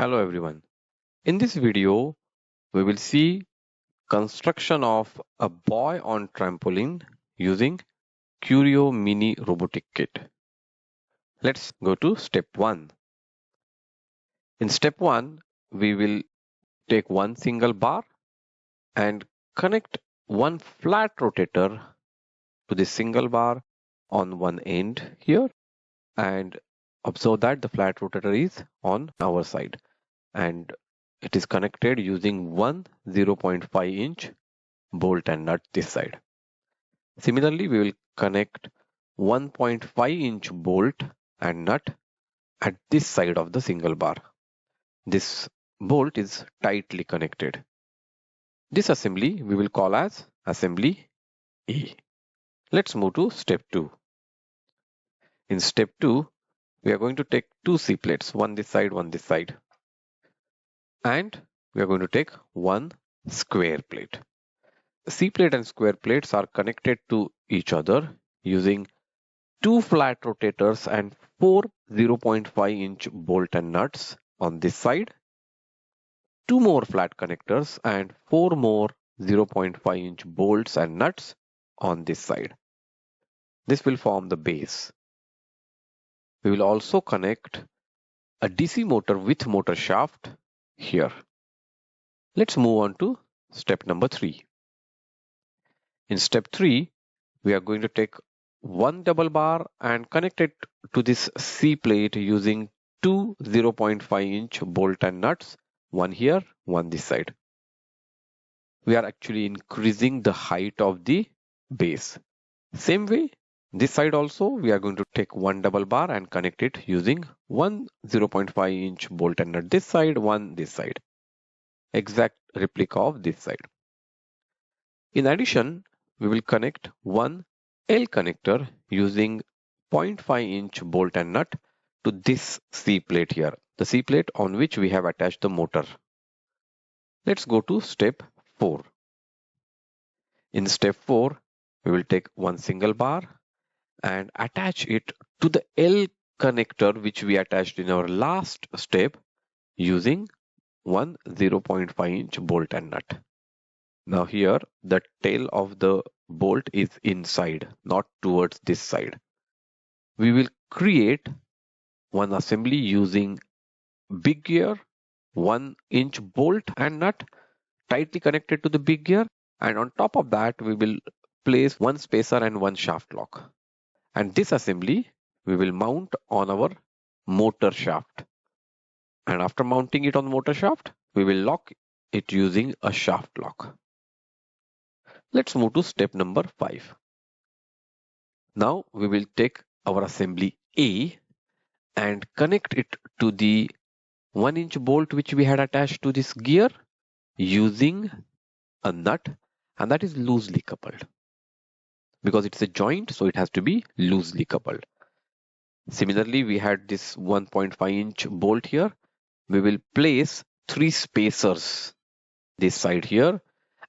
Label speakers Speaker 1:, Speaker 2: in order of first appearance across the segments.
Speaker 1: Hello everyone. In this video, we will see construction of a boy on trampoline using Curio Mini Robotic Kit. Let's go to step 1. In step 1, we will take one single bar and connect one flat rotator to the single bar on one end here, and observe that the flat rotator is on our side and it is connected using one 0.5 inch bolt and nut this side. Similarly, we will connect 1.5 inch bolt and nut at this side of the single bar. This bolt is tightly connected. This assembly we will call as assembly A. Let's move to step 2. In step 2, we are going to take two C plates, one this side, one this side. And we are going to take one square plate. C plate and square plates are connected to each other using two flat rotators and four 0.5 inch bolt and nuts on this side, two more flat connectors and four more 0.5 inch bolts and nuts on this side. This will form the base. We will also connect a DC motor with motor shaft here. Let's move on to step number 3. In step 3, we are going to take one double bar and connect it to this C plate using two 0.5 inch bolt and nuts, one here, one this side. We are actually increasing the height of the base. Same way, this side also we are going to take one double bar and connect it using one 0.5 inch bolt and nut this side, one this side. Exact replica of this side. In addition, we will connect one L connector using 0.5 inch bolt and nut to this C plate here, the C plate on which we have attached the motor. Let's go to step 4. In step 4, we will take one single bar and attach it to the L connector which we attached in our last step using one 0.5 inch bolt and nut. Now here the tail of the bolt is inside, not towards this side. We will create one assembly using big gear, 1 inch bolt and nut tightly connected to the big gear, and on top of that we will place one spacer and one shaft lock. And this assembly we will mount on our motor shaft. And after mounting it on motor shaft, we will lock it using a shaft lock. Let's move to step number 5. Now we will take our assembly A and connect it to the 1 inch bolt which we had attached to this gear using a nut, and that is loosely coupled. Because it's a joint, so it has to be loosely coupled. Similarly, we had this 1.5 inch bolt here. We will place 3 spacers this side here,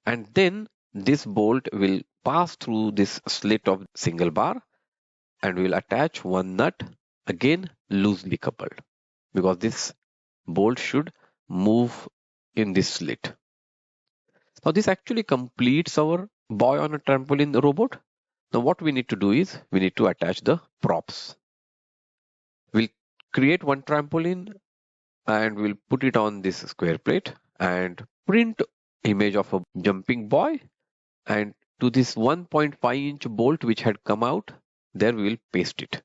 Speaker 1: and then this bolt will pass through this slit of single bar and we will attach one nut, again loosely coupled, because this bolt should move in this slit. Now this actually completes our boy on a trampoline robot. Now what we need to do is we need to attach the props. We'll create one trampoline and we'll put it on this square plate and print image of a jumping boy, and to this 1.5 inch bolt which had come out, there we will paste it.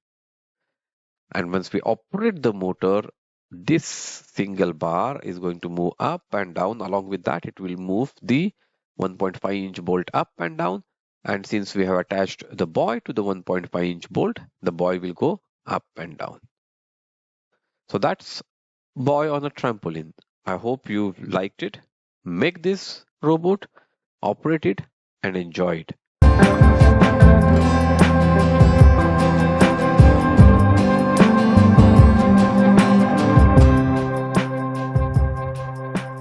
Speaker 1: And once we operate the motor, this single bar is going to move up and down. Along with that, it will move the 1.5 inch bolt up and down. And since we have attached the boy to the 1.5 inch bolt, the boy will go up and down. So that's boy on a trampoline. I hope you liked it. Make this robot, operate it, and enjoy it.